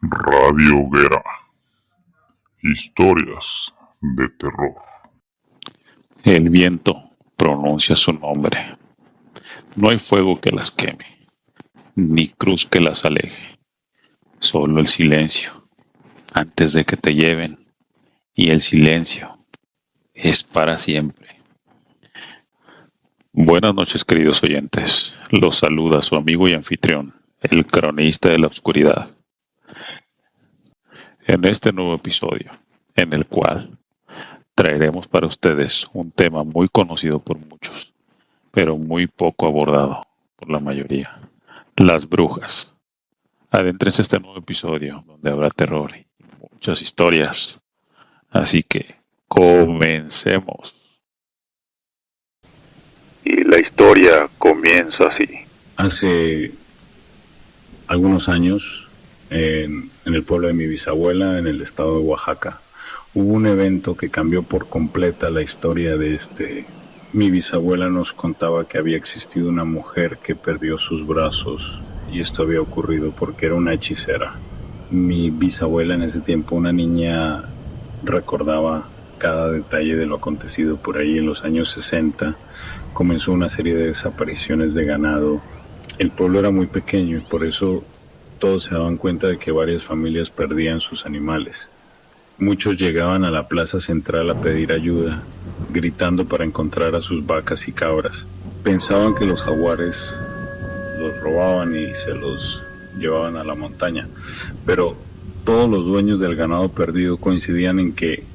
Radio Hoguera. Historias de terror. El viento pronuncia su nombre. No hay fuego que las queme, ni cruz que las aleje. Solo el silencio, antes de que te lleven. Y el silencio es para siempre. Buenas noches, queridos oyentes. Los saluda su amigo y anfitrión, el cronista de la oscuridad. En este nuevo episodio, en el cual traeremos para ustedes un tema muy conocido por muchos, pero muy poco abordado por la mayoría: las brujas. Adéntrense a este nuevo episodio donde habrá terror y muchas historias. Así que comencemos. Y la historia comienza así. Hace algunos años, en el pueblo de mi bisabuela, en el estado de Oaxaca, hubo un evento que cambió por completa la historia de este. Mi bisabuela nos contaba que había existido una mujer que perdió sus brazos, y esto había ocurrido porque era una hechicera. Mi bisabuela, en ese tiempo, una niña, recordaba cada detalle de lo acontecido por ahí en los años 60. Comenzó una serie de desapariciones de ganado. El pueblo era muy pequeño y por eso todos se daban cuenta de que varias familias perdían sus animales. Muchos llegaban a la plaza central a pedir ayuda, gritando para encontrar a sus vacas y cabras. Pensaban que los jaguares los robaban y se los llevaban a la montaña, pero todos los dueños del ganado perdido coincidían en que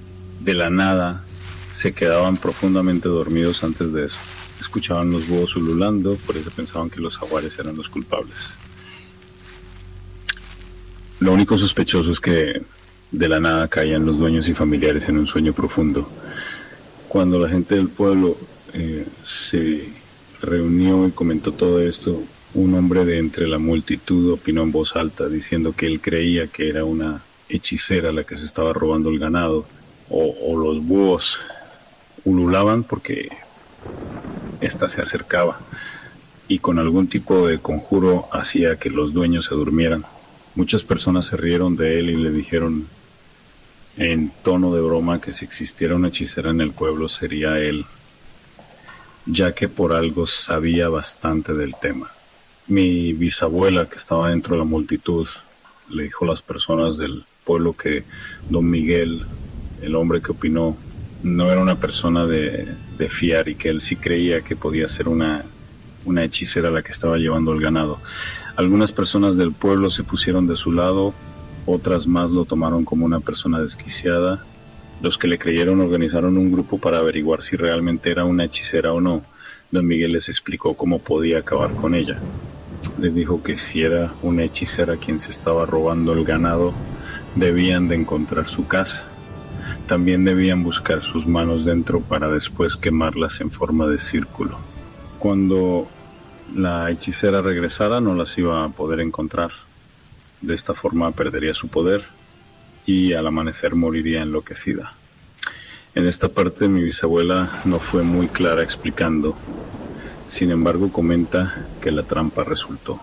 de la nada se quedaban profundamente dormidos antes de eso. Escuchaban los búhos ululando, por eso pensaban que los jaguares eran los culpables. Lo único sospechoso es que de la nada caían los dueños y familiares en un sueño profundo. Cuando la gente del pueblo se reunió y comentó todo esto, un hombre de entre la multitud opinó en voz alta, diciendo que él creía que era una hechicera la que se estaba robando el ganado, o los búhos ululaban porque ésta se acercaba y con algún tipo de conjuro hacía que los dueños se durmieran. Muchas personas se rieron de él y le dijeron en tono de broma que si existiera una hechicera en el pueblo sería él, ya que por algo sabía bastante del tema. Mi bisabuela, que estaba dentro de la multitud, le dijo a las personas del pueblo que don Miguel, el hombre que opinó, no era una persona de fiar y que él sí creía que podía ser una hechicera la que estaba llevando el ganado. Algunas personas del pueblo se pusieron de su lado, otras más lo tomaron como una persona desquiciada. Los que le creyeron organizaron un grupo para averiguar si realmente era una hechicera o no. Don Miguel les explicó cómo podía acabar con ella. Les dijo que si era una hechicera quien se estaba robando el ganado, debían de encontrar su casa. También debían buscar sus manos dentro para después quemarlas en forma de círculo. Cuando la hechicera regresara no las iba a poder encontrar. De esta forma perdería su poder y al amanecer moriría enloquecida. En esta parte mi bisabuela no fue muy clara explicando. Sin embargo, comenta que la trampa resultó.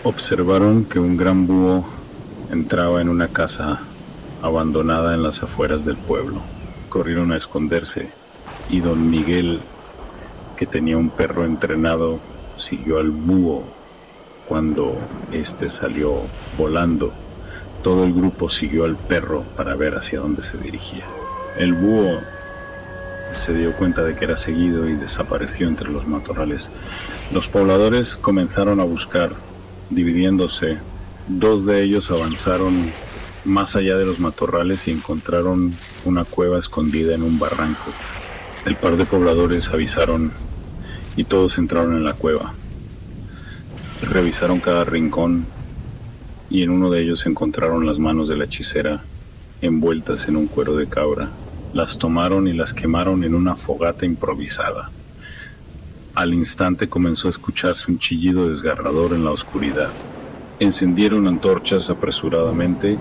Observaron que un gran búho entraba en una casa abandonada en las afueras del pueblo. Corrieron a esconderse y don Miguel, que tenía un perro entrenado, siguió al búho. Cuando éste salió volando, todo el grupo siguió al perro para ver hacia dónde se dirigía. El búho se dio cuenta de que era seguido y desapareció entre los matorrales. Los pobladores comenzaron a buscar, dividiéndose. Dos de ellos avanzaron más allá de los matorrales y encontraron una cueva escondida en un barranco. El par de pobladores avisaron y todos entraron en la cueva. Revisaron cada rincón y en uno de ellos encontraron las manos de la hechicera envueltas en un cuero de cabra. Las tomaron y las quemaron en una fogata improvisada. Al instante comenzó a escucharse un chillido desgarrador en la oscuridad. Encendieron antorchas apresuradamente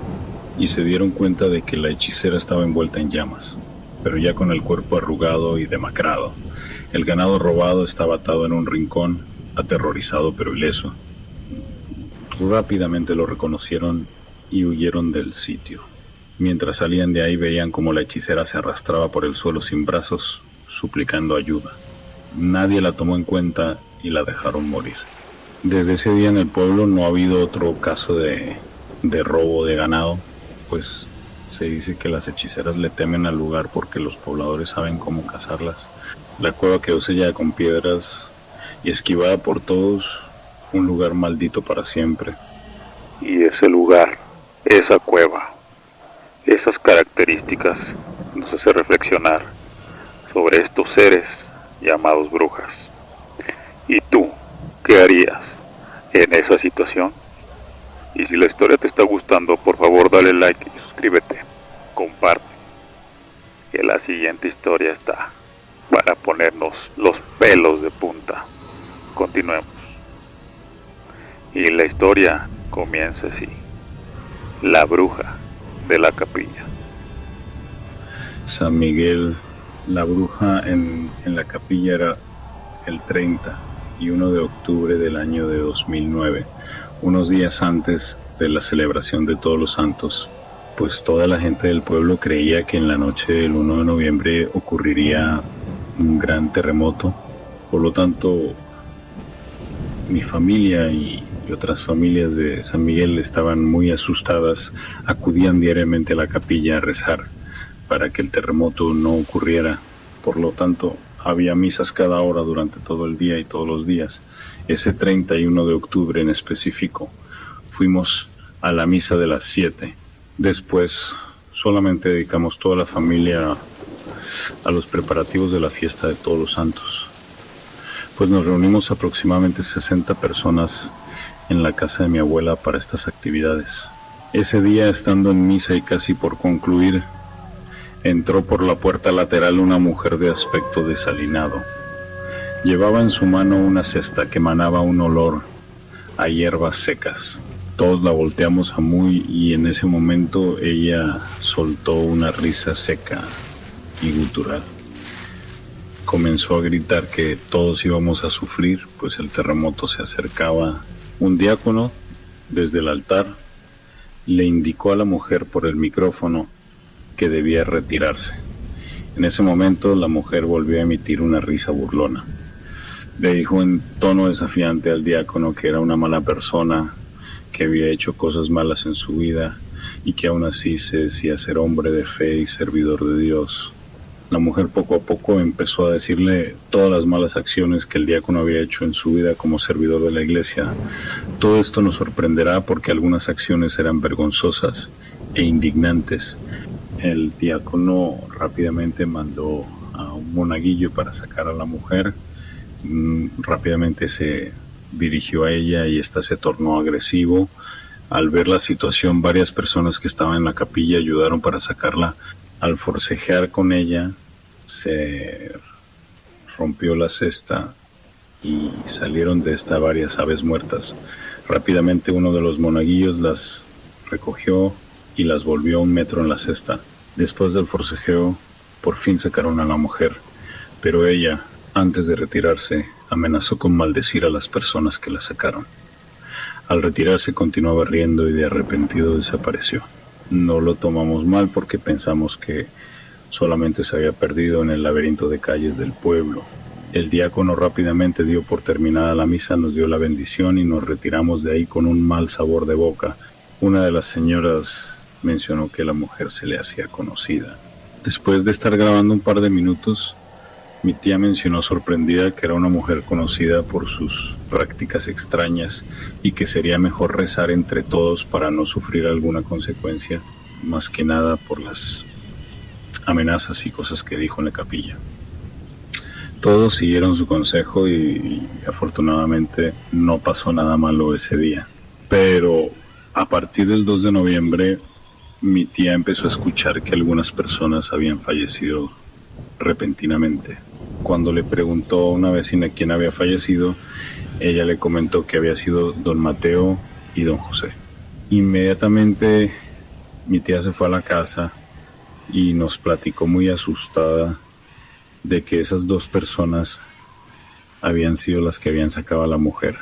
y se dieron cuenta de que la hechicera estaba envuelta en llamas, pero ya con el cuerpo arrugado y demacrado. El ganado robado estaba atado en un rincón, aterrorizado pero ileso. Rápidamente lo reconocieron y huyeron del sitio. Mientras salían de ahí veían como la hechicera se arrastraba por el suelo sin brazos, suplicando ayuda. Nadie la tomó en cuenta y la dejaron morir. Desde ese día en el pueblo no ha habido otro caso de robo de ganado, pues se dice que las hechiceras le temen al lugar porque los pobladores saben cómo cazarlas. La cueva quedó sellada con piedras y esquivada por todos, un lugar maldito para siempre. Y ese lugar, esa cueva, esas características nos hace reflexionar sobre estos seres llamados brujas. ¿Y tú qué harías en esa situación? Y si la historia te está gustando, por favor dale like y suscríbete, comparte, que la siguiente historia está para ponernos los pelos de punta. Continuemos. Y la historia comienza así: la bruja de la capilla. San Miguel, la bruja en la capilla era el 31 de octubre del año de 2009, unos días antes de la celebración de Todos los Santos, pues toda la gente del pueblo creía que en la noche del 1 de noviembre ocurriría un gran terremoto. Por lo tanto, mi familia y otras familias de San Miguel estaban muy asustadas, acudían diariamente a la capilla a rezar para que el terremoto no ocurriera. Por lo tanto, había misas cada hora durante todo el día y todos los días. Ese 31 de octubre en específico, fuimos a la misa de las 7. Después, solamente dedicamos toda la familia a los preparativos de la fiesta de Todos los Santos. Pues nos reunimos aproximadamente 60 personas en la casa de mi abuela para estas actividades. Ese día, estando en misa y casi por concluir, entró por la puerta lateral una mujer de aspecto desalinado. Llevaba en su mano una cesta que emanaba un olor a hierbas secas. Todos la volteamos a muy y en ese momento ella soltó una risa seca y gutural. Comenzó a gritar que todos íbamos a sufrir, pues el terremoto se acercaba. Un diácono, desde el altar, le indicó a la mujer por el micrófono que debía retirarse. En ese momento la mujer volvió a emitir una risa burlona. Le dijo en tono desafiante al diácono que era una mala persona, que había hecho cosas malas en su vida y que aún así se decía ser hombre de fe y servidor de Dios. La mujer poco a poco empezó a decirle todas las malas acciones que el diácono había hecho en su vida como servidor de la iglesia. Todo esto nos sorprenderá porque algunas acciones eran vergonzosas e indignantes. El diácono rápidamente mandó a un monaguillo para sacar a la mujer. Rápidamente se dirigió a ella y ésta se tornó agresivo. Al ver la situación, varias personas que estaban en la capilla ayudaron para sacarla. Al forcejear con ella, se rompió la cesta y salieron de esta varias aves muertas. Rápidamente uno de los monaguillos las recogió y las volvió 1 metro en la cesta. Después del forcejeo, por fin sacaron a la mujer, pero ella, antes de retirarse, amenazó con maldecir a las personas que la sacaron. Al retirarse continuaba riendo y de arrepentido desapareció. No lo tomamos mal porque pensamos que solamente se había perdido en el laberinto de calles del pueblo. El diácono rápidamente dio por terminada la misa, nos dio la bendición y nos retiramos de ahí con un mal sabor de boca. Una de las señoras mencionó que la mujer se le hacía conocida. Después de estar grabando un par de minutos, mi tía mencionó sorprendida que era una mujer conocida por sus prácticas extrañas y que sería mejor rezar entre todos para no sufrir alguna consecuencia, más que nada por las amenazas y cosas que dijo en la capilla. Todos siguieron su consejo y afortunadamente no pasó nada malo ese día. Pero a partir del 2 de noviembre, mi tía empezó a escuchar que algunas personas habían fallecido repentinamente. Cuando le preguntó a una vecina quién había fallecido, ella le comentó que había sido don Mateo y don José. Inmediatamente mi tía se fue a la casa y nos platicó muy asustada de que esas 2 personas habían sido las que habían sacado a la mujer.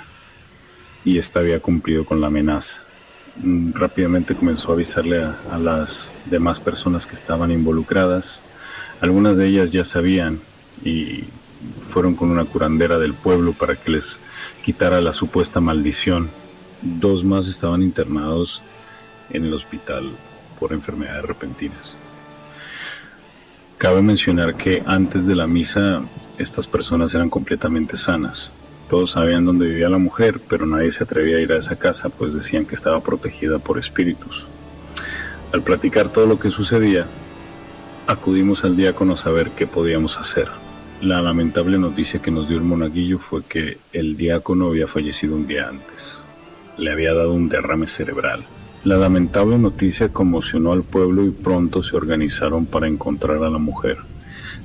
y ésta había cumplido con la amenaza. Rápidamente comenzó a avisarle a las demás personas que estaban involucradas. Algunas de ellas ya sabían y fueron con una curandera del pueblo para que les quitara la supuesta maldición. 2 más estaban internados en el hospital por enfermedades repentinas. Cabe mencionar que antes de la misa estas personas eran completamente sanas. Todos sabían dónde vivía la mujer, pero nadie se atrevía a ir a esa casa, pues decían que estaba protegida por espíritus. Al platicar todo lo que sucedía, acudimos al diácono a saber qué podíamos hacer. La lamentable noticia que nos dio el monaguillo fue que el diácono había fallecido un día antes. Le había dado un derrame cerebral. La lamentable noticia conmocionó al pueblo y pronto se organizaron para encontrar a la mujer.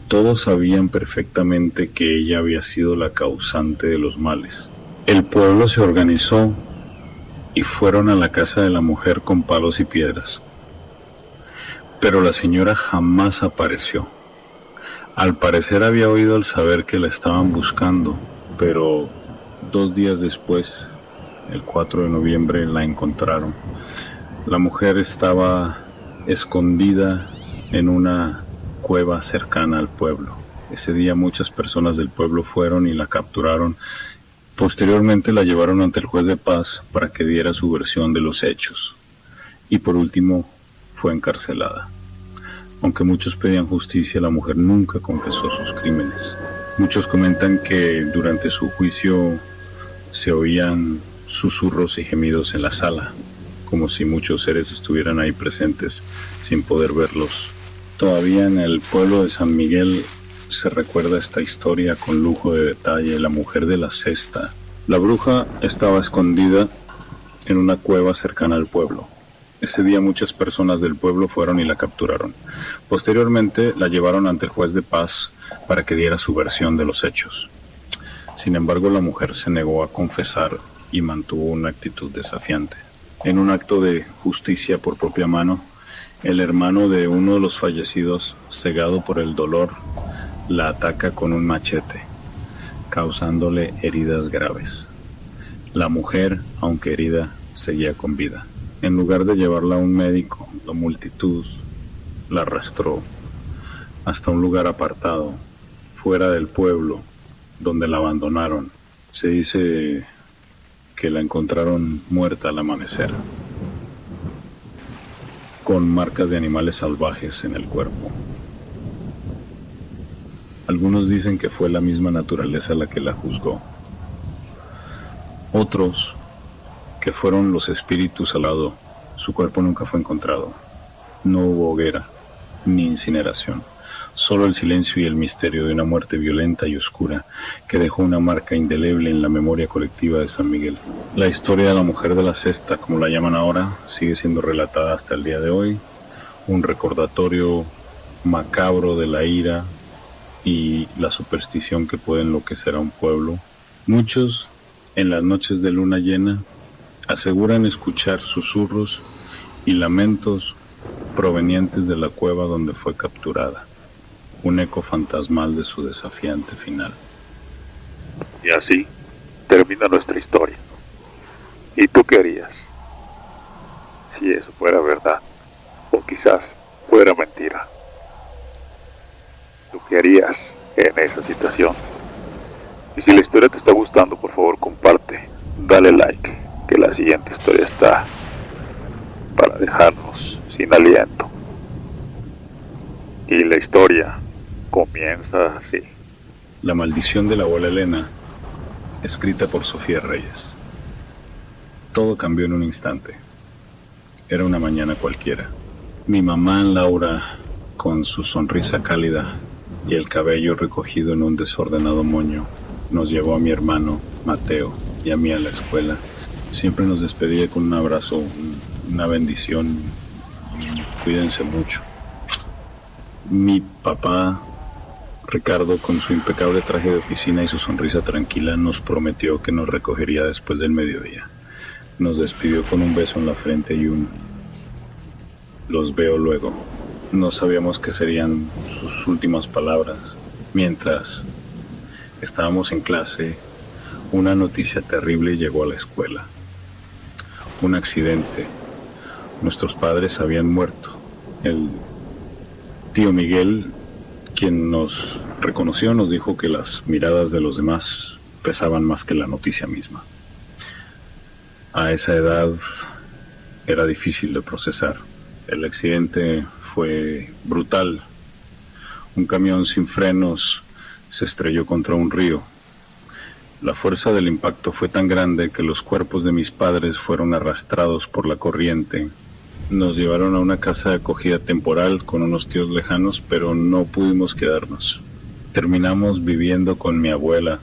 Todos sabían perfectamente que ella había sido la causante de los males. El pueblo se organizó y fueron a la casa de la mujer con palos y piedras. Pero la señora jamás apareció. Al parecer había oído al saber que la estaban buscando, pero 2 días después, el 4 de noviembre, la encontraron. La mujer estaba escondida en una cueva cercana al pueblo. Ese día muchas personas del pueblo fueron y la capturaron. Posteriormente la llevaron ante el juez de paz para que diera su versión de los hechos. Y por último, fue encarcelada. Aunque muchos pedían justicia, la mujer nunca confesó sus crímenes. Muchos comentan que durante su juicio se oían susurros y gemidos en la sala, como si muchos seres estuvieran ahí presentes sin poder verlos. Todavía en el pueblo de San Miguel se recuerda esta historia con lujo de detalle. La mujer de la cesta. La bruja estaba escondida en una cueva cercana al pueblo. Ese día muchas personas del pueblo fueron y la capturaron. Posteriormente la llevaron ante el juez de paz para que diera su versión de los hechos. Sin embargo, la mujer se negó a confesar y mantuvo una actitud desafiante. En un acto de justicia por propia mano, el hermano de uno de los fallecidos, cegado por el dolor, la ataca con un machete, causándole heridas graves. La mujer, aunque herida, seguía con vida. En lugar de llevarla a un médico, la multitud la arrastró hasta un lugar apartado, fuera del pueblo, donde la abandonaron. Se dice que la encontraron muerta al amanecer, con marcas de animales salvajes en el cuerpo. Algunos dicen que fue la misma naturaleza la que la juzgó. Otros, que fueron los espíritus al lado. Su cuerpo nunca fue encontrado. No hubo hoguera, ni incineración. Solo el silencio y el misterio de una muerte violenta y oscura que dejó una marca indeleble en la memoria colectiva de San Miguel. La historia de la mujer de la cesta, como la llaman ahora, sigue siendo relatada hasta el día de hoy. Un recordatorio macabro de la ira y la superstición que puede enloquecer a un pueblo. Muchos, en las noches de luna llena, aseguran escuchar susurros y lamentos provenientes de la cueva donde fue capturada, un eco fantasmal de su desafiante final. Y así termina nuestra historia. ¿Y tú qué harías si eso fuera verdad? O quizás fuera mentira. ¿Tú qué harías en esa situación? Y si la historia te está gustando, por favor comparte, dale like, que la siguiente historia está para dejarnos sin aliento. Y la historia comienza así. La maldición de la abuela Elena, escrita por Sofía Reyes. Todo cambió en un instante. Era una mañana cualquiera. Mi mamá Laura, con su sonrisa cálida y el cabello recogido en un desordenado moño, nos llevó a mi hermano Mateo y a mí a la escuela. Siempre nos despedía con un abrazo, una bendición. Cuídense mucho. Mi papá, Ricardo, con su impecable traje de oficina y su sonrisa tranquila, nos prometió que nos recogería después del mediodía. Nos despidió con un beso en la frente y un "los veo luego". No sabíamos qué serían sus últimas palabras. Mientras estábamos en clase, una noticia terrible llegó a la escuela. Un accidente. Nuestros padres habían muerto. El tío Miguel, quien nos reconoció, nos dijo que las miradas de los demás pesaban más que la noticia misma. A esa edad era difícil de procesar. El accidente fue brutal. Un camión sin frenos se estrelló contra un río. La fuerza del impacto fue tan grande que los cuerpos de mis padres fueron arrastrados por la corriente. Nos llevaron a una casa de acogida temporal con unos tíos lejanos, pero no pudimos quedarnos. Terminamos viviendo con mi abuela,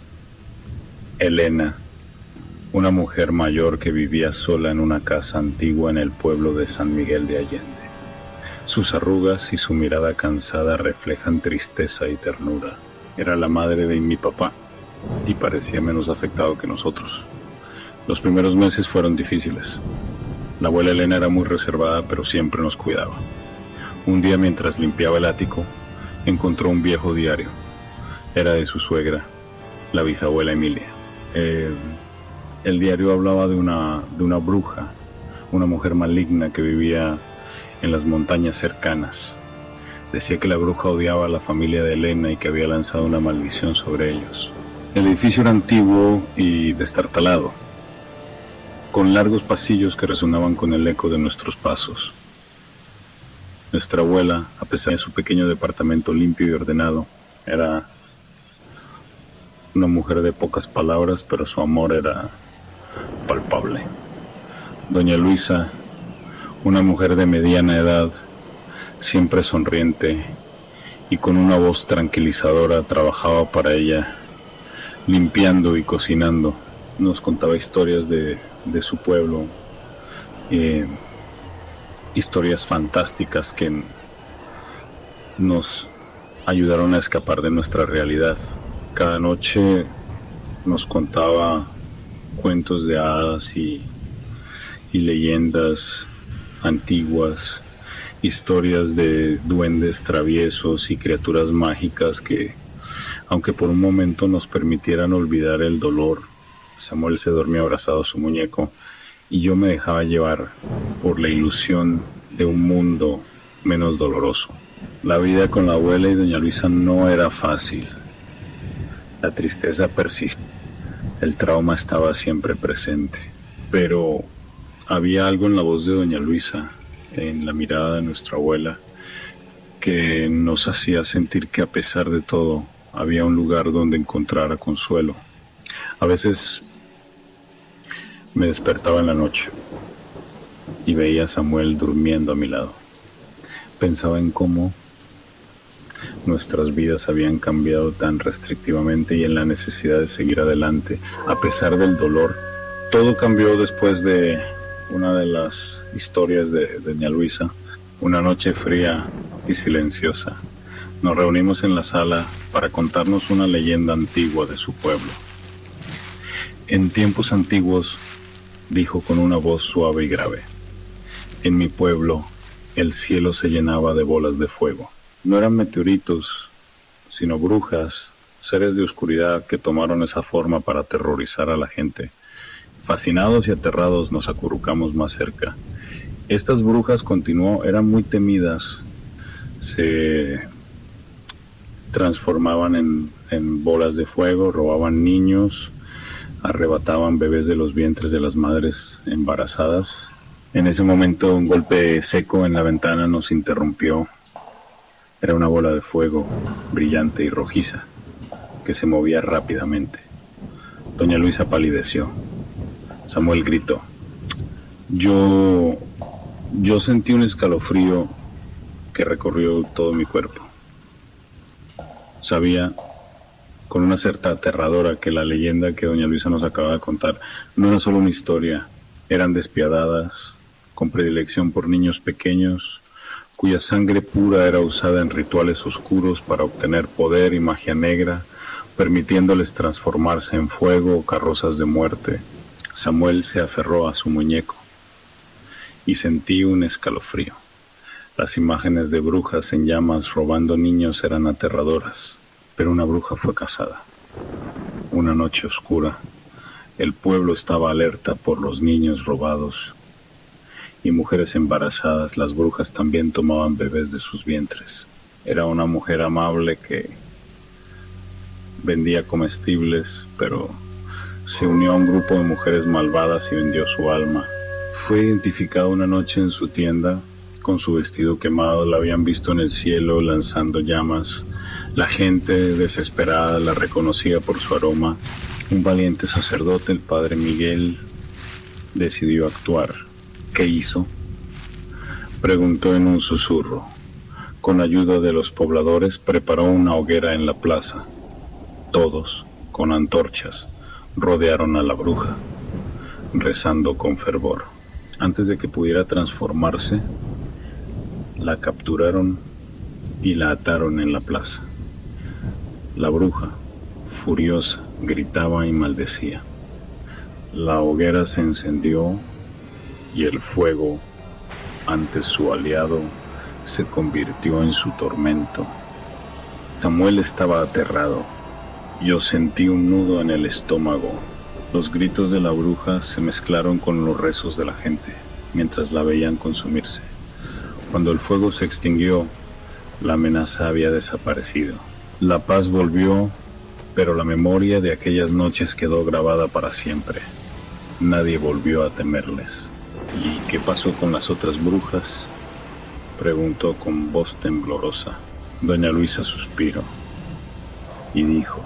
Elena, una mujer mayor que vivía sola en una casa antigua en el pueblo de San Miguel de Allende. Sus arrugas y su mirada cansada reflejan tristeza y ternura. Era la madre de mi papá y parecía menos afectado que nosotros. Los primeros meses fueron difíciles. La abuela Elena era muy reservada, pero siempre nos cuidaba. Un día, mientras limpiaba el ático, encontró un viejo diario. Era de su suegra, la bisabuela Emilia. El diario hablaba de una bruja, una mujer maligna que vivía en las montañas cercanas. Decía que la bruja odiaba a la familia de Elena y que había lanzado una maldición sobre ellos. El edificio era antiguo y destartalado, con largos pasillos que resonaban con el eco de nuestros pasos. Nuestra abuela, a pesar de su pequeño departamento limpio y ordenado, era una mujer de pocas palabras, pero su amor era palpable. Doña Luisa, una mujer de mediana edad, siempre sonriente y con una voz tranquilizadora, trabajaba para ella, limpiando y cocinando. Nos contaba historias de su pueblo, historias fantásticas que nos ayudaron a escapar de nuestra realidad. Cada noche nos contaba cuentos de hadas y leyendas antiguas, historias de duendes traviesos y criaturas mágicas que, aunque por un momento nos permitieran olvidar el dolor, Samuel se dormía abrazado a su muñeco y yo me dejaba llevar por la ilusión de un mundo menos doloroso. La vida con la abuela y doña Luisa no era fácil. La tristeza persistía, el trauma estaba siempre presente, pero había algo en la voz de doña Luisa, en la mirada de nuestra abuela, que nos hacía sentir que a pesar de todo había un lugar donde encontrar consuelo. A veces me despertaba en la noche y veía a Samuel durmiendo a mi lado. Pensaba en cómo nuestras vidas habían cambiado tan restrictivamente y en la necesidad de seguir adelante a pesar del dolor. Todo cambió después de una de las historias de doña Luisa. Una noche fría y silenciosa, nos reunimos en la sala para contarnos una leyenda antigua de su pueblo. En tiempos antiguos, dijo con una voz suave y grave, en mi pueblo el cielo se llenaba de bolas de fuego. No eran meteoritos, sino brujas, seres de oscuridad que tomaron esa forma para aterrorizar a la gente. Fascinados y aterrados nos acurrucamos más cerca. Estas brujas, continuó, eran muy temidas. Se transformaban en bolas de fuego, robaban niños, arrebataban bebés de los vientres de las madres embarazadas. En ese momento un golpe seco en la ventana nos interrumpió. Era una bola de fuego brillante y rojiza que se movía rápidamente. Doña Luisa palideció. Samuel gritó. Yo sentí un escalofrío que recorrió todo mi cuerpo. Sabía con una cierta aterradora que la leyenda que doña Luisa nos acaba de contar no era solo una historia, eran despiadadas, con predilección por niños pequeños, cuya sangre pura era usada en rituales oscuros para obtener poder y magia negra, permitiéndoles transformarse en fuego o carrozas de muerte. Samuel se aferró a su muñeco y sentí un escalofrío. Las imágenes de brujas en llamas robando niños eran aterradoras, pero una bruja fue cazada. Una noche oscura, El pueblo estaba alerta por los niños robados y mujeres embarazadas. Las brujas también tomaban bebés de sus vientres. Era una mujer amable que vendía comestibles, pero se unió a un grupo de mujeres malvadas y vendió su alma. Fue identificada una noche en su tienda con su vestido quemado. La habían visto en el cielo lanzando llamas. La gente desesperada la reconocía por su aroma. Un valiente sacerdote, el padre Miguel, decidió actuar. ¿Qué hizo? Preguntó en un susurro. Con ayuda de los pobladores preparó una hoguera en la plaza. Todos, con antorchas, rodearon a la bruja, rezando con fervor. Antes de que pudiera transformarse, la capturaron y la ataron en la plaza. La bruja, furiosa, gritaba y maldecía. La hoguera se encendió y el fuego, antes su aliado, se convirtió en su tormento. Samuel estaba aterrado. Yo sentí un nudo en el estómago. Los gritos de la bruja se mezclaron con los rezos de la gente mientras la veían consumirse. Cuando el fuego se extinguió, la amenaza había desaparecido. La paz volvió, pero la memoria de aquellas noches quedó grabada para siempre. Nadie volvió a temerles. ¿Y qué pasó con las otras brujas?, preguntó con voz temblorosa. Doña Luisa suspiró y dijo: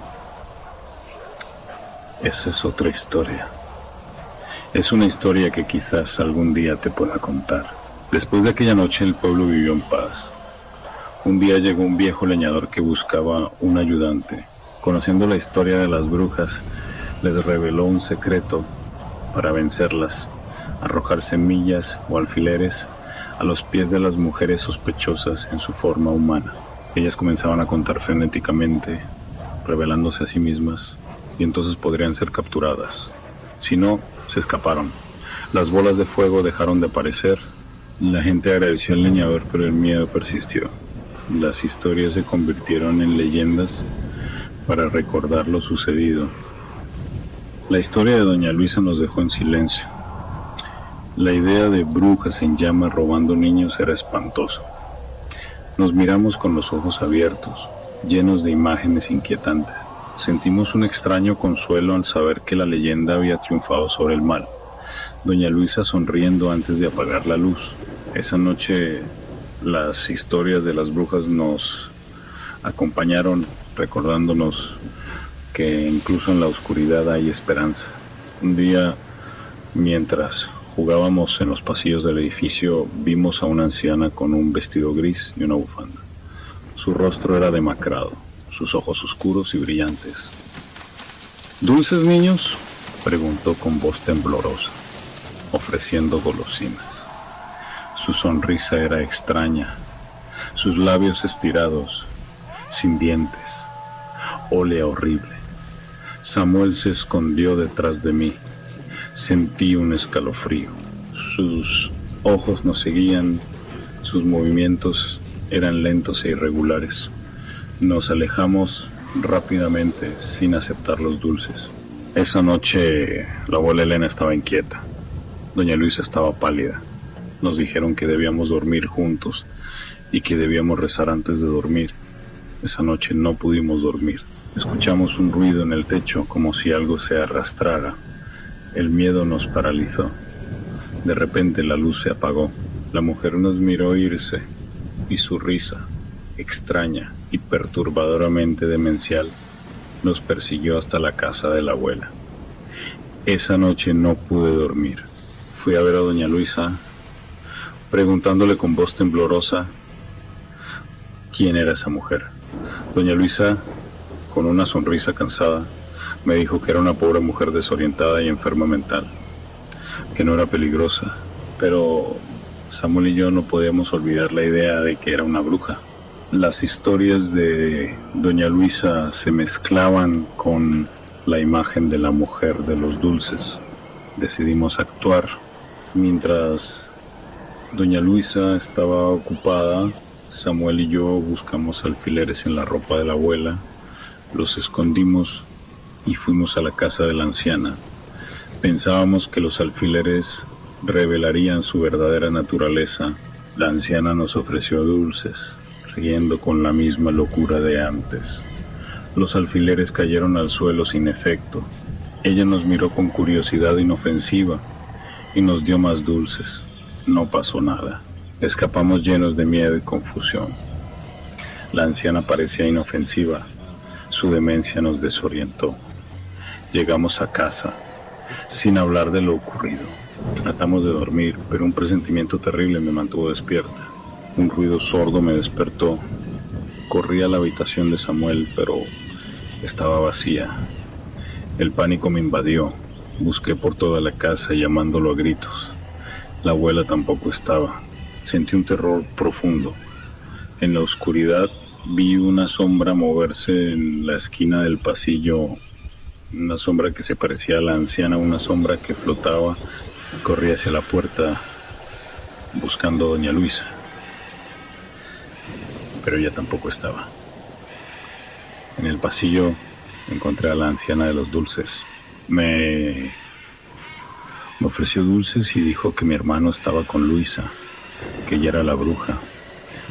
esa es otra historia. Es una historia que quizás algún día te pueda contar. Después de aquella noche el pueblo vivió en paz. Un día llegó un viejo leñador que buscaba un ayudante. Conociendo la historia de las brujas, les reveló un secreto para vencerlas: arrojar semillas o alfileres a los pies de las mujeres sospechosas en su forma humana. Ellas comenzaban a contar frenéticamente, revelándose a sí mismas, y entonces podrían ser capturadas. Si no, se escaparon. Las bolas de fuego dejaron de aparecer. La gente agradeció al leñador, pero el miedo persistió. Las historias se convirtieron en leyendas para recordar lo sucedido. La historia de Doña Luisa nos dejó en silencio. La idea de brujas en llamas robando niños era espantoso. Nos miramos con los ojos abiertos, llenos de imágenes inquietantes. Sentimos un extraño consuelo al saber que la leyenda había triunfado sobre el mal. Doña Luisa sonriendo antes de apagar la luz. Esa noche las historias de las brujas nos acompañaron, recordándonos que incluso en la oscuridad hay esperanza. Un día, mientras jugábamos en los pasillos del edificio, vimos a una anciana con un vestido gris y una bufanda. Su rostro era demacrado, sus ojos oscuros y brillantes. ¿Dulces, niños?, preguntó con voz temblorosa, ofreciendo golosinas. Su sonrisa era extraña, sus labios estirados, sin dientes. Olía horrible. Samuel se escondió detrás de mí. Sentí un escalofrío. Sus ojos nos seguían, sus movimientos eran lentos e irregulares. Nos alejamos rápidamente sin aceptar los dulces. Esa noche la abuela Elena estaba inquieta. Doña Luisa estaba pálida. Nos dijeron que debíamos dormir juntos y que debíamos rezar antes de dormir. Esa noche no pudimos dormir. Escuchamos un ruido en el techo, como si algo se arrastrara. El miedo nos paralizó. De repente la luz se apagó. La mujer nos miró irse y su risa, extraña y perturbadoramente demencial, nos persiguió hasta la casa de la abuela. Esa noche no pude dormir. Fui a ver a Doña Luisa, preguntándole con voz temblorosa quién era esa mujer. Doña Luisa, con una sonrisa cansada, me dijo que era una pobre mujer desorientada y enferma mental, que no era peligrosa, pero Samuel y yo no podíamos olvidar la idea de que era una bruja. Las historias de Doña Luisa se mezclaban con la imagen de la mujer de los dulces. Decidimos actuar. Mientras Doña Luisa estaba ocupada, Samuel y yo buscamos alfileres en la ropa de la abuela, los escondimos y fuimos a la casa de la anciana. Pensábamos que los alfileres revelarían su verdadera naturaleza. La anciana nos ofreció dulces, riendo con la misma locura de antes. Los alfileres cayeron al suelo sin efecto. Ella nos miró con curiosidad inofensiva y nos dio más dulces. No pasó nada. Escapamos llenos de miedo y confusión. La anciana parecía inofensiva. Su demencia nos desorientó. Llegamos a casa, sin hablar de lo ocurrido. Tratamos de dormir, pero un presentimiento terrible me mantuvo despierta. Un ruido sordo me despertó. Corrí a la habitación de Samuel, pero estaba vacía. El pánico me invadió. Busqué por toda la casa llamándolo a gritos. La abuela tampoco estaba. Sentí un terror profundo. En la oscuridad vi una sombra moverse en la esquina del pasillo. Una sombra que se parecía a la anciana, una sombra que flotaba. Corrí hacia la puerta buscando a doña Luisa. Pero ella tampoco estaba. En el pasillo encontré a la anciana de los dulces. Me ofreció dulces y dijo que mi hermano estaba con Luisa, que ella era la bruja.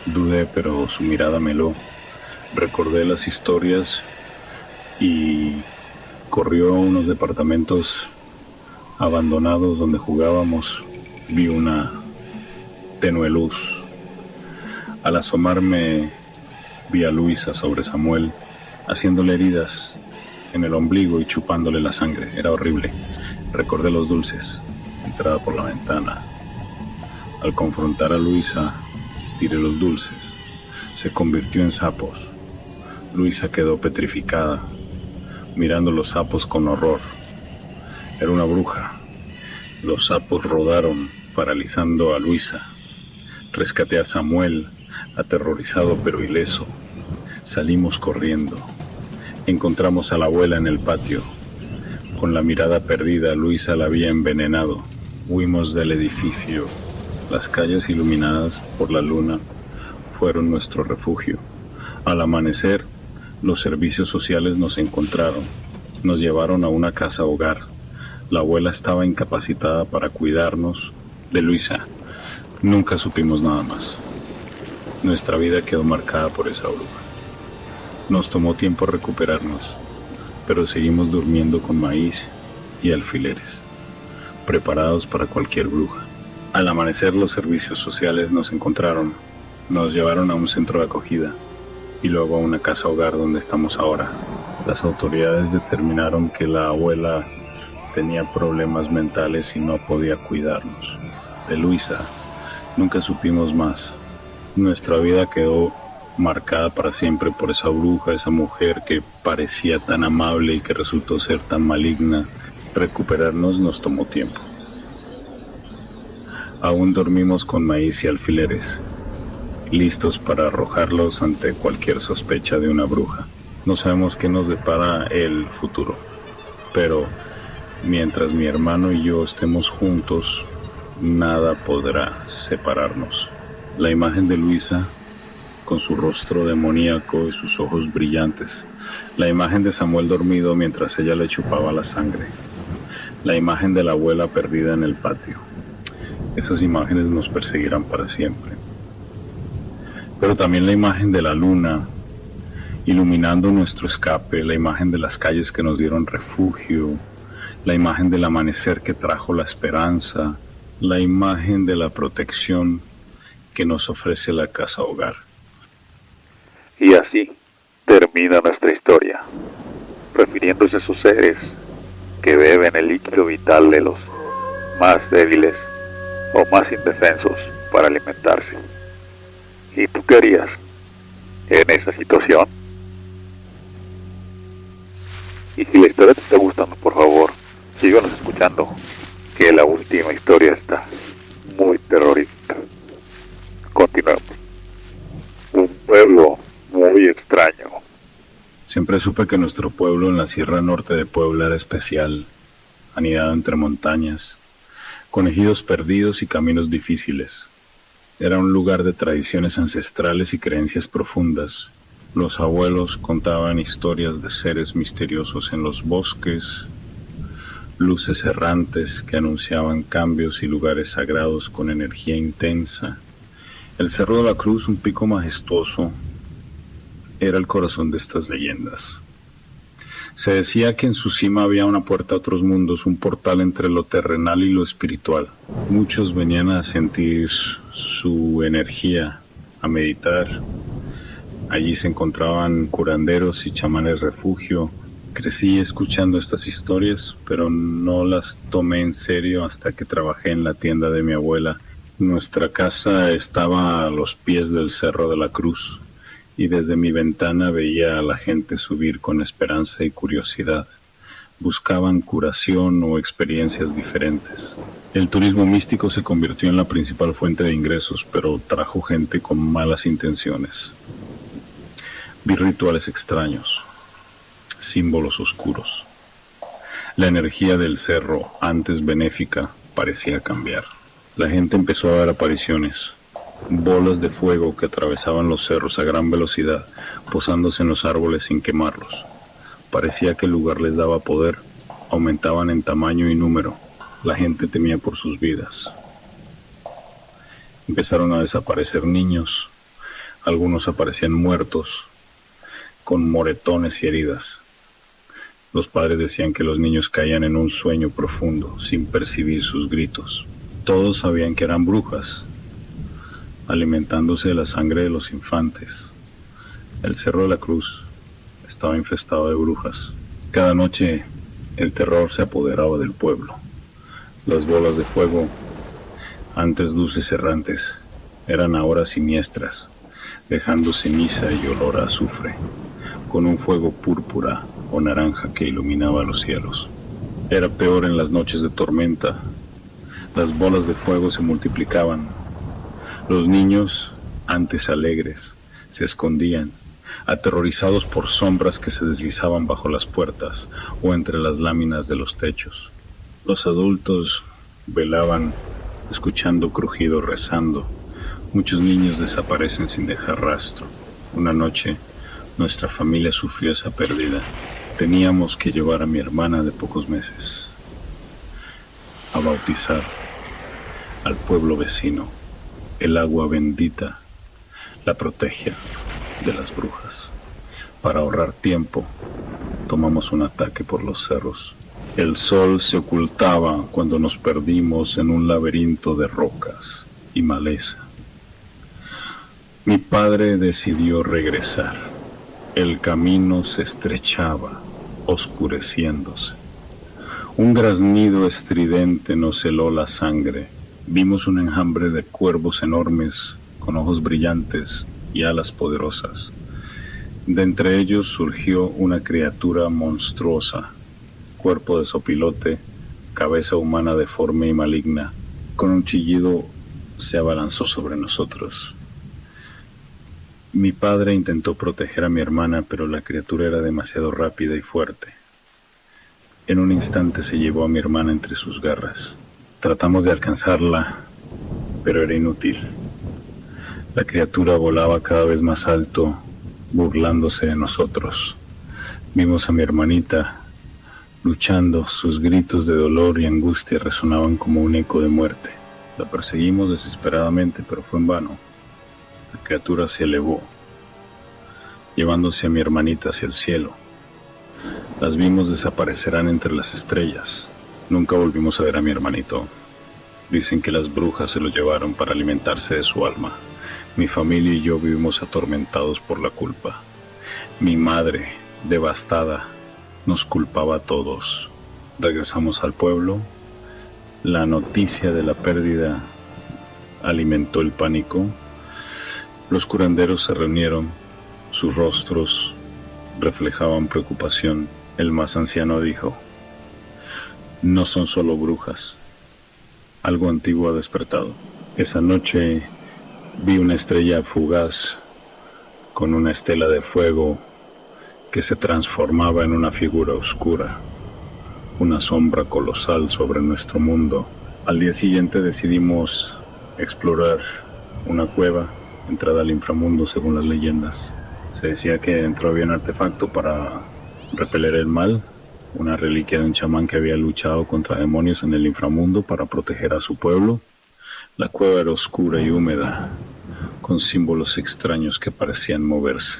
Dudé, pero su mirada me heló. Recordé las historias y corrió a unos departamentos abandonados donde jugábamos. Vi una tenue luz. Al asomarme vi a Luisa sobre Samuel, haciéndole heridas en el ombligo y chupándole la sangre. Era horrible. Recordé los dulces, entrada por la ventana. Al confrontar a Luisa, tiré los dulces. Se convirtió en sapos. Luisa quedó petrificada, mirando los sapos con horror. Era una bruja. Los sapos rodaron, paralizando a Luisa. Rescaté a Samuel, aterrorizado pero ileso. Salimos corriendo. Encontramos a la abuela en el patio. Con la mirada perdida, Luisa la había envenenado. Huimos del edificio. Las calles iluminadas por la luna fueron nuestro refugio. Al amanecer, los servicios sociales nos encontraron. Nos llevaron a una casa hogar. La abuela estaba incapacitada para cuidarnos. De Luisa nunca supimos nada más. Nuestra vida quedó marcada por esa bruja. Nos tomó tiempo recuperarnos, pero seguimos durmiendo con maíz y alfileres, preparados para cualquier bruja. Al amanecer, los servicios sociales nos encontraron. Nos llevaron a un centro de acogida y luego a una casa hogar donde estamos ahora. Las autoridades determinaron que la abuela tenía problemas mentales y no podía cuidarnos. De Luisa nunca supimos más. Nuestra vida quedó marcada para siempre por esa bruja, esa mujer que parecía tan amable y que resultó ser tan maligna. Recuperarnos nos tomó tiempo. Aún dormimos con maíz y alfileres, listos para arrojarlos ante cualquier sospecha de una bruja. No sabemos qué nos depara el futuro, pero mientras mi hermano y yo estemos juntos, nada podrá separarnos. La imagen de Luisa, con su rostro demoníaco y sus ojos brillantes. La imagen de Samuel dormido mientras ella le chupaba la sangre. La imagen de la abuela perdida en el patio. Esas imágenes nos perseguirán para siempre. Pero también la imagen de la luna, iluminando nuestro escape, la imagen de las calles que nos dieron refugio, la imagen del amanecer que trajo la esperanza, la imagen de la protección que nos ofrece la casa hogar. Y así termina nuestra historia, refiriéndose a esos seres que beben el líquido vital de los más débiles o más indefensos para alimentarse. ¿Y tú qué harías en esa situación? Y si la historia te está gustando, por favor, síganos escuchando, que la última historia está muy terrorífica. Continuemos. Un pueblo muy extraño. Siempre supe que nuestro pueblo en la Sierra Norte de Puebla era especial, anidado entre montañas, con ejidos perdidos y caminos difíciles. Era un lugar de tradiciones ancestrales y creencias profundas. Los abuelos contaban historias de seres misteriosos en los bosques, luces errantes que anunciaban cambios y lugares sagrados con energía intensa. El Cerro de la Cruz, un pico majestuoso, era el corazón de estas leyendas. Se decía que en su cima había una puerta a otros mundos, un portal entre lo terrenal y lo espiritual. Muchos venían a sentir su energía, a meditar. Allí se encontraban curanderos y chamanes refugio. Crecí escuchando estas historias, pero no las tomé en serio hasta que trabajé en la tienda de mi abuela. Nuestra casa estaba a los pies del Cerro de la Cruz, y desde mi ventana veía a la gente subir con esperanza y curiosidad. Buscaban curación o experiencias diferentes. El turismo místico se convirtió en la principal fuente de ingresos, pero trajo gente con malas intenciones. Vi rituales extraños, símbolos oscuros. La energía del cerro, antes benéfica, parecía cambiar. La gente empezó a ver apariciones, bolas de fuego que atravesaban los cerros a gran velocidad, posándose en los árboles sin quemarlos. Parecía que el lugar les daba poder, aumentaban en tamaño y número. La gente temía por sus vidas. Empezaron a desaparecer niños, algunos aparecían muertos, con moretones y heridas. Los padres decían que los niños caían en un sueño profundo, sin percibir sus gritos. Todos sabían que eran brujas, alimentándose de la sangre de los infantes. El Cerro de la Cruz estaba infestado de brujas. Cada noche el terror se apoderaba del pueblo. Las bolas de fuego, antes luces errantes, eran ahora siniestras, dejando ceniza y olor a azufre, con un fuego púrpura o naranja que iluminaba los cielos. Era peor en las noches de tormenta. Las bolas de fuego se multiplicaban. Los niños, antes alegres, se escondían, aterrorizados por sombras que se deslizaban bajo las puertas o entre las láminas de los techos. Los adultos velaban, escuchando crujidos, rezando. Muchos niños desaparecen sin dejar rastro. Una noche, nuestra familia sufrió esa pérdida. Teníamos que llevar a mi hermana de pocos meses a bautizar al pueblo vecino. El agua bendita la protege de las brujas. Para ahorrar tiempo, tomamos un ataque por los cerros. El sol se ocultaba cuando nos perdimos en un laberinto de rocas y maleza. Mi padre decidió regresar. El camino se estrechaba, oscureciéndose. Un graznido estridente nos heló la sangre. Vimos un enjambre de cuervos enormes, con ojos brillantes y alas poderosas. De entre ellos surgió una criatura monstruosa, cuerpo de sopilote, cabeza humana deforme y maligna. Con un chillido se abalanzó sobre nosotros. Mi padre intentó proteger a mi hermana, pero la criatura era demasiado rápida y fuerte. En un instante se llevó a mi hermana entre sus garras. Tratamos de alcanzarla, pero era inútil. La criatura volaba cada vez más alto, burlándose de nosotros. Vimos a mi hermanita luchando, sus gritos de dolor y angustia resonaban como un eco de muerte. La perseguimos desesperadamente, pero fue en vano. La criatura se elevó, llevándose a mi hermanita hacia el cielo. Las vimos desaparecer entre las estrellas. Nunca volvimos a ver a mi hermanito. Dicen que las brujas se lo llevaron para alimentarse de su alma. Mi familia y yo vivimos atormentados por la culpa. Mi madre, devastada, nos culpaba a todos. Regresamos al pueblo. La noticia de la pérdida alimentó el pánico. Los curanderos se reunieron. Sus rostros reflejaban preocupación. El más anciano dijo: no son solo brujas. Algo antiguo ha despertado. Esa noche vi una estrella fugaz con una estela de fuego que se transformaba en una figura oscura, una sombra colosal sobre nuestro mundo. Al día siguiente decidimos explorar una cueva, entrada al inframundo según las leyendas. Se decía que dentro había un artefacto para repeler el mal una reliquia de un chamán que había luchado contra demonios en el inframundo para proteger a su pueblo. La cueva era oscura y húmeda, con símbolos extraños que parecían moverse.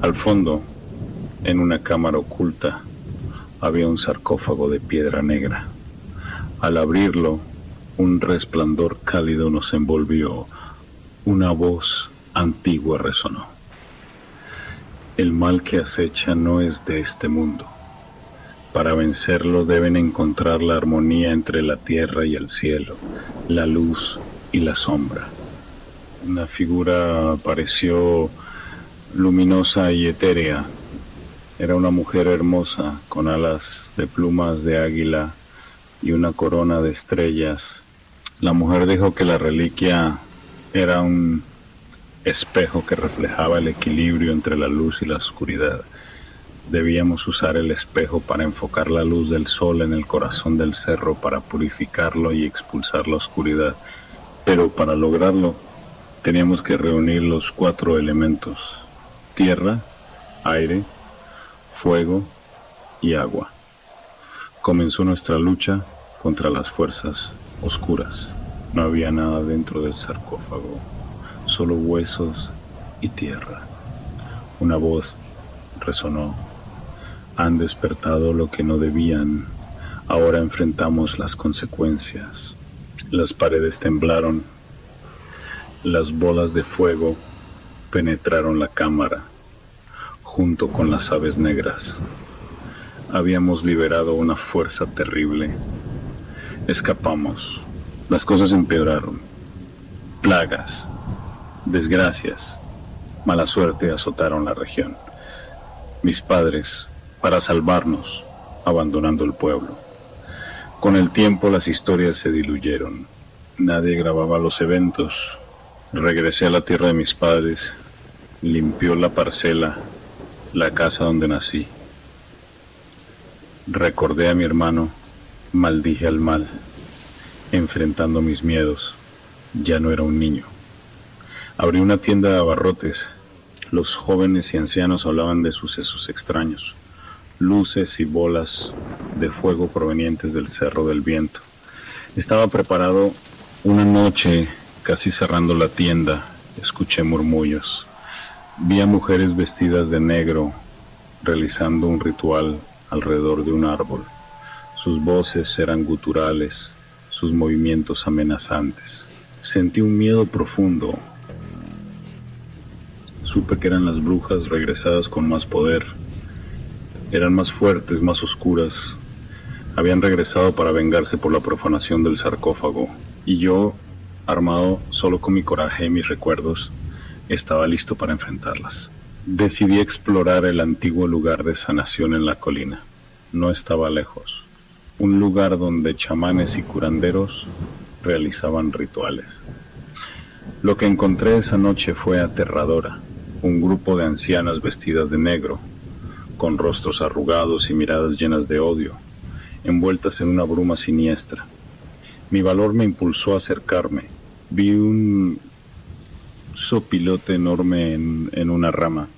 Al fondo, en una cámara oculta, había un sarcófago de piedra negra. Al abrirlo, un resplandor cálido nos envolvió. Una voz antigua resonó. El mal que acecha no es de este mundo. Para vencerlo deben encontrar la armonía entre la tierra y el cielo, la luz y la sombra. Una figura apareció luminosa y etérea. Era una mujer hermosa, con alas de plumas de águila y una corona de estrellas. La mujer dijo que la reliquia era un espejo que reflejaba el equilibrio entre la luz y la oscuridad. Debíamos usar el espejo para enfocar la luz del sol en el corazón del cerro para purificarlo y expulsar la oscuridad. Pero para lograrlo, teníamos que reunir los 4 elementos: tierra, aire, fuego y agua. Comenzó nuestra lucha contra las fuerzas oscuras. No había nada dentro del sarcófago, solo huesos y tierra. Una voz resonó. Han despertado lo que no debían. Ahora enfrentamos las consecuencias. Las paredes temblaron. Las bolas de fuego penetraron la cámara, junto con las aves negras. Habíamos liberado una fuerza terrible. Escapamos. Las cosas empeoraron. Plagas, desgracias, mala suerte azotaron la región. Mis padres, para salvarnos, abandonando el pueblo. Con el tiempo las historias se diluyeron. Nadie grababa los eventos. Regresé a la tierra de mis padres. Limpió la parcela, la casa donde nací. Recordé a mi hermano, maldije al mal. Enfrentando mis miedos, ya no era un niño. Abrí una tienda de abarrotes. Los jóvenes y ancianos hablaban de sucesos extraños, luces y bolas de fuego provenientes del Cerro del Viento. Estaba preparado. Una noche, casi cerrando la tienda, escuché murmullos. Vi a mujeres vestidas de negro realizando un ritual alrededor de un árbol. Sus voces eran guturales, sus movimientos amenazantes. Sentí un miedo profundo. Supe que eran las brujas regresadas con más poder. Eran más fuertes, más oscuras. Habían regresado para vengarse por la profanación del sarcófago. Y yo, armado solo con mi coraje y mis recuerdos, estaba listo para enfrentarlas. Decidí explorar el antiguo lugar de sanación en la colina. No estaba lejos. Un lugar donde chamanes y curanderos realizaban rituales. Lo que encontré esa noche fue aterradora. Un grupo de ancianas vestidas de negro, con rostros arrugados y miradas llenas de odio, envueltas en una bruma siniestra. Mi valor me impulsó a acercarme. Vi un sopilote enorme en una rama,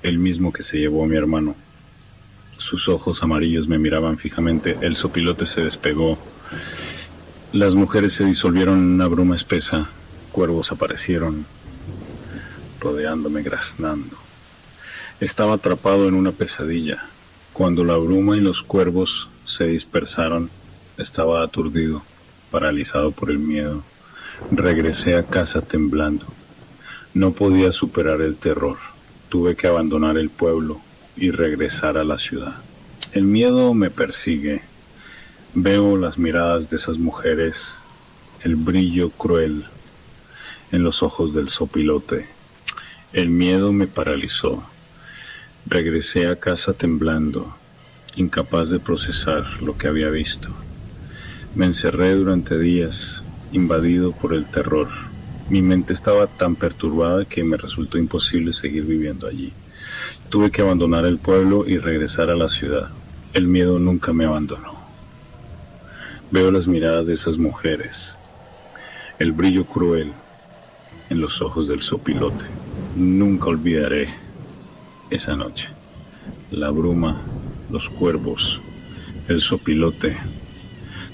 el mismo que se llevó a mi hermano. Sus ojos amarillos me miraban fijamente. El sopilote se despegó. Las mujeres se disolvieron en una bruma espesa. Cuervos aparecieron, rodeándome, graznando. Estaba atrapado en una pesadilla. Cuando la bruma y los cuervos se dispersaron, estaba aturdido, paralizado por el miedo. Regresé a casa temblando. No podía superar el terror. Tuve que abandonar el pueblo y regresar a la ciudad. El miedo me persigue. Veo las miradas de esas mujeres, el brillo cruel en los ojos del sopilote. El miedo me paralizó. Regresé a casa temblando, incapaz de procesar lo que había visto. Me encerré durante días, invadido por el terror. Mi mente estaba tan perturbada que me resultó imposible seguir viviendo allí. Tuve que abandonar el pueblo y regresar a la ciudad. El miedo nunca me abandonó. Veo las miradas de esas mujeres, el brillo cruel en los ojos del sopilote. Nunca olvidaré esa noche. La bruma los cuervos, el sopilote.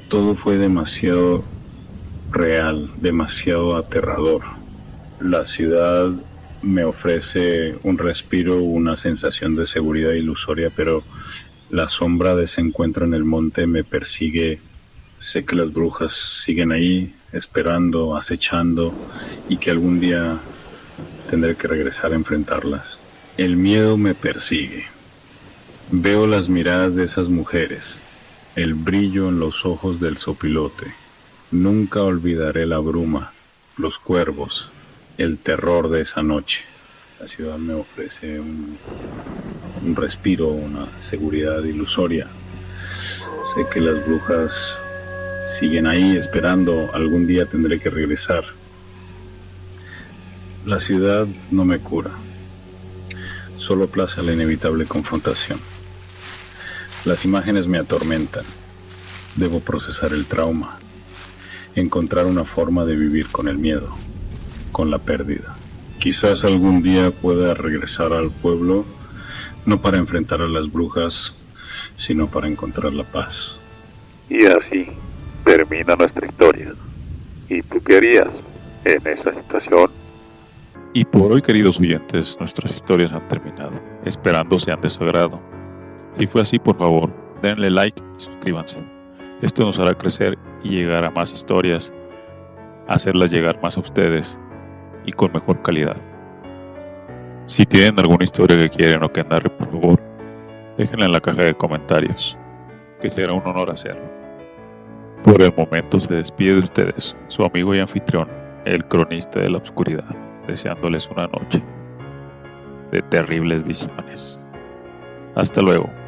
Todo fue demasiado real, demasiado aterrador. La ciudad me ofrece un respiro, una sensación de seguridad ilusoria, pero la sombra de ese encuentro en el monte me persigue. Sé que las brujas siguen ahí, esperando, acechando, y que algún día tendré que regresar a enfrentarlas. El miedo me persigue. Veo las miradas de esas mujeres, el brillo en los ojos del sopilote. Nunca olvidaré la bruma, los cuervos, el terror de esa noche. La ciudad me ofrece un respiro, una seguridad ilusoria. Sé que las brujas siguen ahí esperando, algún día tendré que regresar. La ciudad no me cura, solo aplaza la inevitable confrontación. Las imágenes me atormentan. Debo procesar el trauma, encontrar una forma de vivir con el miedo, con la pérdida. Quizás algún día pueda regresar al pueblo, no para enfrentar a las brujas, sino para encontrar la paz. Y así termina nuestra historia. ¿Y tú qué harías en esa situación? Y por hoy, queridos oyentes, nuestras historias han terminado, esperando sean de su agrado. Si fue así, por favor, denle like y suscríbanse. Esto nos hará crecer y llegar a más historias, hacerlas llegar más a ustedes y con mejor calidad. Si tienen alguna historia que quieren o que narre, por favor, déjenla en la caja de comentarios, que será un honor hacerlo. Por el momento se despide de ustedes, su amigo y anfitrión, el cronista de la oscuridad, deseándoles una noche de terribles visiones. Hasta luego.